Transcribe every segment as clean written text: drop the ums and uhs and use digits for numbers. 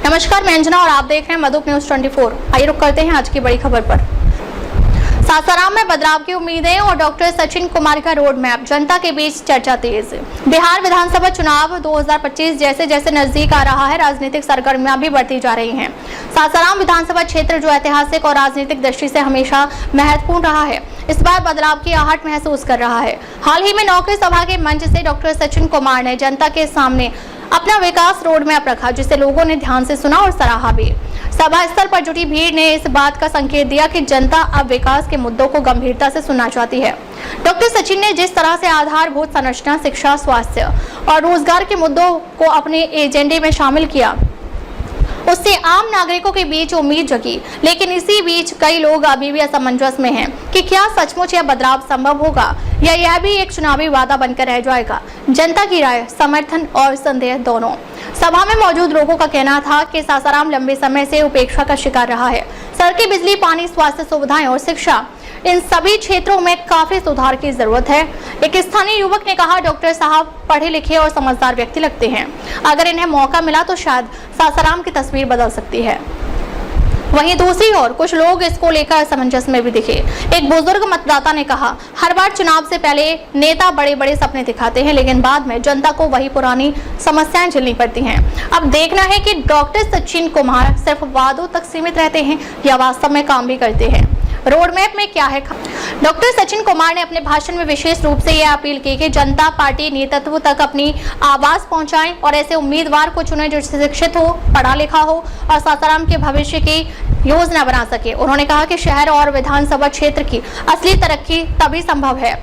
नमस्कार, मैं अंजना और आप देख रहे हैं मधुप न्यूज 24। आइए रुक करते हैं आज की बड़ी खबर पर। सासाराम में बदलाव की उम्मीदें और डॉक्टर सचिन कुमार का रोड मैप, जनता के बीच चर्चा तेज। बिहार विधानसभा चुनाव 2025 जैसे जैसे नजदीक आ रहा है, राजनीतिक सरगर्मियां भी बढ़ती जा रही हैं। सासाराम विधानसभा क्षेत्र जो ऐतिहासिक और राजनीतिक दृष्टि से हमेशा महत्वपूर्ण रहा है, इस बार बदलाव की आहट महसूस कर रहा है। हाल ही में नौकरी सभा के मंच से डॉक्टर सचिन कुमार ने जनता के सामने अपना विकास रोड मैप रखा, जिसे लोगों ने ध्यान से सुना और सराहा भी। सभा स्थल पर जुटी भीड़ ने इस बात का संकेत दिया कि जनता अब विकास के मुद्दों को गंभीरता से सुनना चाहती है। डॉक्टर सचिन ने जिस तरह से आधारभूत संरचना, शिक्षा, स्वास्थ्य और रोजगार के मुद्दों को अपने एजेंडे में शामिल किया, उससे आम नागरिकों के बीच उम्मीद जगी। लेकिन इसी बीच कई लोग अभी भी असमंजस में हैं कि क्या सचमुच यह बदलाव संभव होगा या यह भी एक चुनावी वादा बनकर रह जाएगा। जनता की राय, समर्थन और संदेह दोनों। सभा में मौजूद लोगों का कहना था कि सासाराम लंबे समय से उपेक्षा का शिकार रहा है। सड़कें, बिजली, पानी, स्वास्थ्य सुविधाएं और शिक्षा, इन सभी क्षेत्रों में काफी सुधार की जरूरत है। एक स्थानीय युवक ने कहा, डॉक्टर साहब पढ़े लिखे और समझदार व्यक्ति लगते हैं, अगर इन्हें मौका मिला तो शायद सासाराम की तस्वीर बदल सकती है। वहीं दूसरी ओर कुछ लोग इसको लेकर असमंजस में भी दिखे। एक बुजुर्ग मतदाता ने कहा, हर बार चुनाव से पहले नेता बड़े बड़े सपने दिखाते हैं, लेकिन बाद में जनता को वही पुरानी समस्याएं झेलनी पड़ती हैं। अब देखना है कि डॉक्टर सचिन कुमार सिर्फ वादों तक सीमित रहते हैं या वास्तव में काम भी करते हैं। रोड मैप में क्या है? डॉक्टर सचिन कुमार ने अपने भाषण में विशेष रूप से यह अपील की कि जनता पार्टी नेतृत्व तक अपनी आवाज पहुंचाएं और ऐसे उम्मीदवार को चुने जो शिक्षित हो, पढ़ा लिखा हो और सासाराम के भविष्य की योजना बना सके। उन्होंने कहा कि शहर और विधानसभा क्षेत्र की असली तरक्की तभी संभव है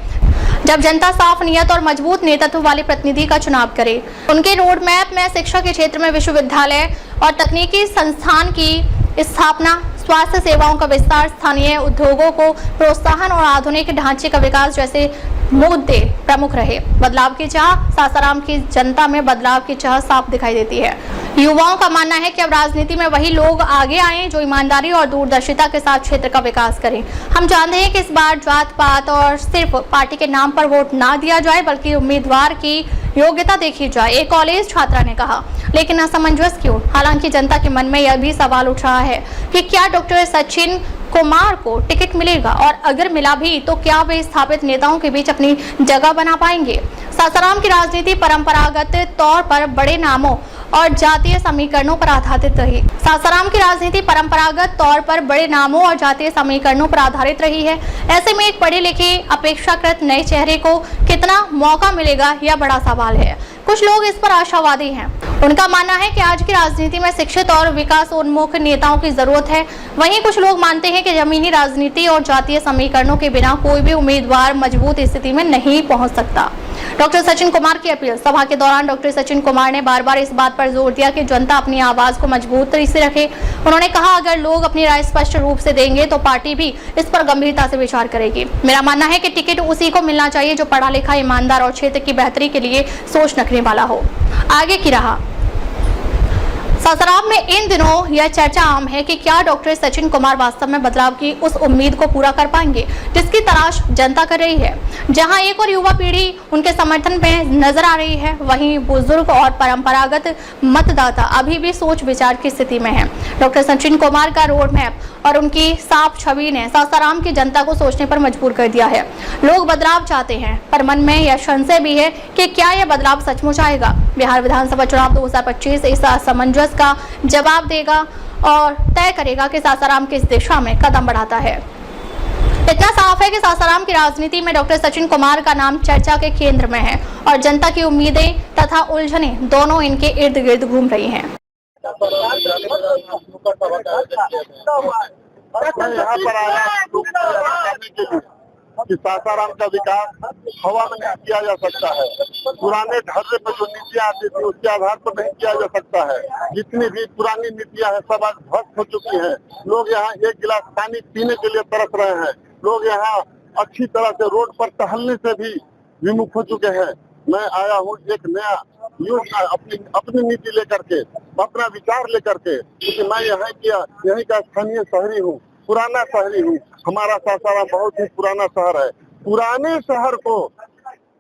जब जनता साफ नियत और मजबूत नेतृत्व वाले प्रतिनिधि का चुनाव करे। उनके रोड मैप में शिक्षा के क्षेत्र में विश्वविद्यालय और तकनीकी संस्थान की स्थापना, स्वास्थ्य सेवाओं का विस्तार, स्थानीय उद्योगों को प्रोत्साहन और आधुनिक ढांचे का विकास जैसे मुद्दे प्रमुख रहे। बदलाव की चाह, सासाराम की जनता में बदलाव की चाह साफ दिखाई देती है। युवाओं का मानना है कि अब राजनीति में वही लोग आगे आए जो ईमानदारी और दूरदर्शिता के साथ क्षेत्र का विकास करें। हम जानते हैं कि इस बार जात पात और सिर्फ पार्टी के नाम पर वोट ना दिया जाए, बल्कि उम्मीदवार की योग्यता देखी जाए, एक कॉलेज छात्रा ने कहा। लेकिन असमंजस क्यों? हालांकि जनता के मन में यह भी सवाल उठ रहा है कि क्या डॉक्टर सचिन कुमार को टिकट मिलेगा, और अगर मिला भी तो क्या वे स्थापित नेताओं के बीच अपनी जगह बना पाएंगे। सासाराम की राजनीति परंपरागत तौर पर बड़े नामों और जातीय समीकरणों पर आधारित रही। सासाराम की राजनीति परंपरागत तौर पर बड़े नामों और जातीय समीकरणों पर आधारित रही है। ऐसे में एक पढ़े लिखे अपेक्षाकृत नए चेहरे को कितना मौका मिलेगा, यह बड़ा सवाल है। कुछ लोग इस पर आशावादी हैं। उनका मानना है कि आज की राजनीति में शिक्षित और विकासोन्मुख नेताओं की जरूरत है। वहीं कुछ लोग मानते हैं कि जमीनी राजनीति और जातीय समीकरणों के बिना कोई भी उम्मीदवार मजबूत स्थिति में नहीं पहुंच सकता। डॉक्टर सचिन कुमार की अपील। सभा के दौरान डॉक्टर सचिन कुमार ने बार बार इस बात पर जोर दिया कि जनता अपनी आवाज को मजबूत तरीके से रखे। उन्होंने कहा, अगर लोग अपनी राय स्पष्ट रूप से देंगे तो पार्टी भी इस पर गंभीरता से विचार करेगी। मेरा मानना है कि टिकट उसी को मिलना चाहिए जो पढ़ा लिखा, ईमानदार और क्षेत्र की बेहतरी के लिए सोच रखने वाला हो। आगे की राह। सासाराम में इन दिनों यह चर्चा आम है कि क्या डॉक्टर सचिन कुमार वास्तव में बदलाव की उस उम्मीद को पूरा कर पाएंगे जिसकी तलाश जनता कर रही है। जहां एक और युवा पीढ़ी उनके समर्थन में नजर आ रही है, वहीं बुजुर्ग और परंपरागत मतदाता अभी भी सोच विचार की स्थिति में है। डॉक्टर सचिन कुमार का रोड मैप और उनकी साफ छवि ने सासाराम की जनता को सोचने पर मजबूर कर दिया है। लोग बदलाव चाहते हैं, पर मन में यह संशय भी है कि क्या यह बदलाव सचमुच आएगा। बिहार विधानसभा चुनाव 2025 इस असमंजस का जवाब देगा और तय करेगा कि सासाराम किस दिशा में कदम बढ़ाता है। इतना साफ है कि सासाराम की राजनीति में डॉक्टर सचिन कुमार का नाम चर्चा के केंद्र में है और जनता की उम्मीदें तथा उलझनें दोनों इनके इर्द गिर्द घूम रही हैं। यहाँ पर आया कि सासाराम का विकास हवा में नहीं किया जा सकता है। पुराने ढर्रे पर जो नीतियाँ आती थी उसके आधार पर नहीं किया जा सकता है। जितनी भी पुरानी नीतियाँ हैं सब आज ध्वस्त हो चुकी हैं। लोग यहाँ एक गिलास पानी पीने के लिए तरस रहे हैं। लोग यहाँ अच्छी तरह से रोड पर टहलने से भी विमुख हो चुके हैं। मैं आया हूँ एक नया योजना अपनी नीति लेकर के, अपना विचार लेकर के, क्योंकि मैं यहीं का स्थानीय शहरी हूँ, पुराना शहरी हूँ। हमारा सासाराम बहुत ही पुराना शहर है। पुराने शहर को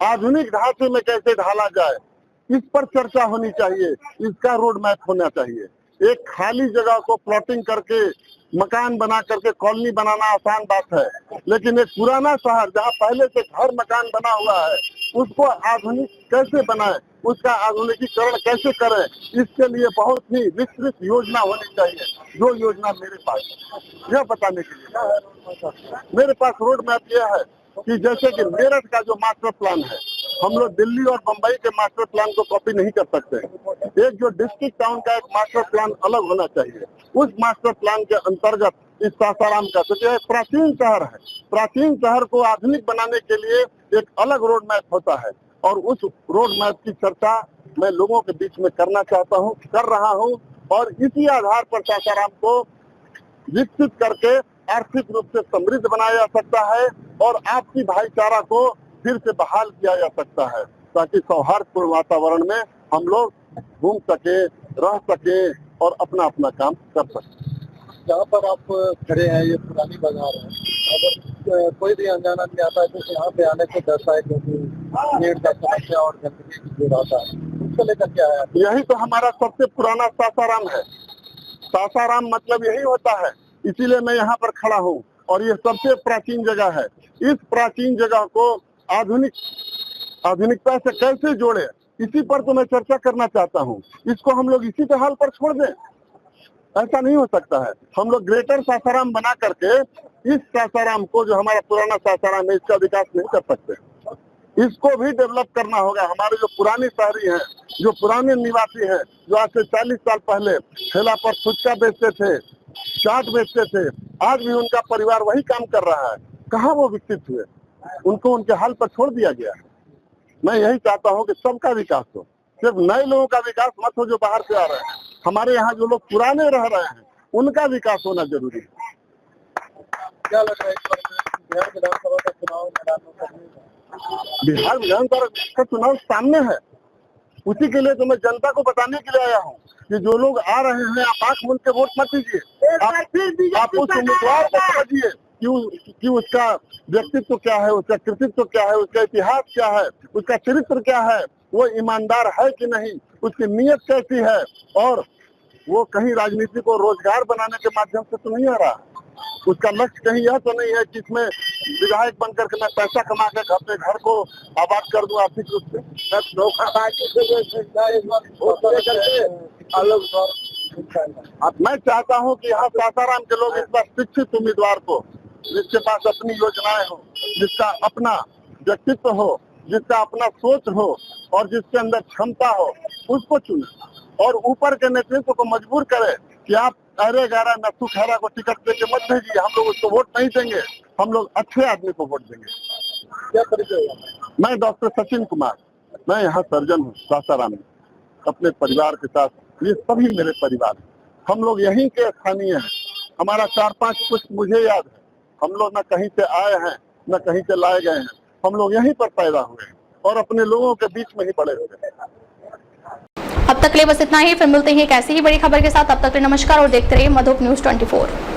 आधुनिक ढांचे में कैसे ढाला जाए, इस पर चर्चा होनी चाहिए। इसका रोड मैप होना चाहिए। एक खाली जगह को प्लॉटिंग करके मकान बना करके कॉलोनी बनाना आसान बात है, लेकिन एक पुराना शहर जहाँ पहले से घर मकान बना हुआ है उसको आधुनिक कैसे बनाए, उसका आधुनिकीकरण कैसे करें, इसके लिए बहुत ही विस्तृत योजना होनी चाहिए। जो योजना मेरे पास यह बताने के लिए मेरे पास रोड मैप यह है कि जैसे कि मेरठ का जो मास्टर प्लान है, हम लोग दिल्ली और बम्बई के मास्टर प्लान को कॉपी नहीं कर सकते। एक जो डिस्ट्रिक्ट टाउन का एक मास्टर प्लान अलग होना चाहिए। उस मास्टर प्लान के अंतर्गत इस सासाराम का तो यह प्राचीन शहर है, प्राचीन शहर को आधुनिक बनाने के लिए एक अलग रोड मैप होता है और उस रोड मैप की चर्चा मैं लोगों के बीच में करना चाहता हूँ, कर रहा हूँ और इसी आधार पर सासाराम को विकसित करके आर्थिक रूप से समृद्ध बनाया जा सकता है और आपसी भाईचारा को फिर से बहाल किया जा सकता है, ताकि सौहार्दपूर्ण वातावरण में हम लोग घूम सके, रह सके और अपना अपना काम कर सके। जहाँ पर आप खड़े हैं ये पुरानी बाजार है, अगर कोई भी अनजान आदमी आता है तो यहाँ पे आने से डरता है क्योंकि भीड़ का समस्या और गंदगी की दूर आता है, उसको लेकर क्या है? यही तो हमारा सबसे पुराना सासाराम है। सासाराम मतलब यही होता है, इसीलिए मैं यहाँ पर खड़ा हूँ और ये सबसे प्राचीन जगह है। इस प्राचीन जगह को आधुनिकता से कैसे जोड़े, इसी पर तो मैं चर्चा करना चाहता हूँ। इसको हम लोग इसी के हाल पर छोड़ दें, ऐसा नहीं हो सकता है। हम लोग ग्रेटर सासाराम बना करके इस सासाराम को, जो हमारा पुराना सासाराम है, इसका विकास नहीं कर सकते। इसको भी डेवलप करना होगा। हमारे जो पुराने शहरी हैं, जो पुराने निवासी हैं, जो आज से 40 साल पहले ठेला पर फुचका बेचते थे, चाट बेचते थे, आज भी उनका परिवार वही काम कर रहा है। कहाँ वो विकसित हुए? उनको उनके हाल पर छोड़ दिया गया है। मैं यही चाहता हूँ कि सबका विकास हो, सिर्फ नए लोगों का विकास मत हो जो बाहर से आ रहे हैं। हमारे यहाँ जो लोग पुराने रह रहे हैं उनका विकास होना जरूरी है। क्या लग रहा है इस बार बिहार विधानसभा का चुनाव मैदान में करने का? बिहार विधानसभा का चुनाव सामने है, उसी के लिए तो मैं जनता को बताने के लिए आया हूँ कि जो लोग आ रहे हैं आप आंख मूंद के वोट मत दीजिए। आप उस उम्मीदवार को समझिए कि उसका व्यक्तित्व क्या है, उसका कृतित्व क्या है, उसका इतिहास क्या है, उसका चरित्र क्या है, वो ईमानदार है कि नहीं, उसकी नीयत कैसी है, और वो कहीं राजनीति को रोजगार बनाने के माध्यम से तो नहीं आ रहा। उसका लक्ष्य कहीं यह तो नहीं है कि इसमें विधायक बनकर के मैं पैसा कमा के अपने घर को आबाद कर दूं आर्थिक रूप से। मैं चाहता हूं कि यहाँ सासाराम के लोग इस बार शिक्षित उम्मीदवार को, जिसके पास अपनी योजनाएं हो, जिसका अपना व्यक्तित्व हो, जिसका अपना सोच हो और जिसके अंदर क्षमता हो, उसको चुने और ऊपर के नेतृत्व को मजबूर करे कि आप अरे गारा नत्थू खैरा को टिकट देके मत भेजिए, हम लोग उसको वोट नहीं देंगे, हम लोग अच्छे आदमी को वोट देंगे। क्या परिचय? मैं डॉक्टर सचिन कुमार, मैं यहाँ सर्जन हूँ सासाराम में, अपने परिवार के साथ। ये सभी मेरे परिवार हैं, हम लोग यहीं के स्थानीय हैं। हमारा 4-5 पुष्प मुझे याद है। हम लोग न कहीं से आए हैं न कहीं से लाए गए हैं, हम लोग यहीं पर पैदा हुए हैं और अपने लोगों के बीच में ही बड़े हुए हैं। अब तक के लिए बस इतना ही, फिर मिलते हैं एक ऐसी ही बड़ी खबर के साथ। अब तक के लिए नमस्कार और देखते रहिए मधुप न्यूज़ 24।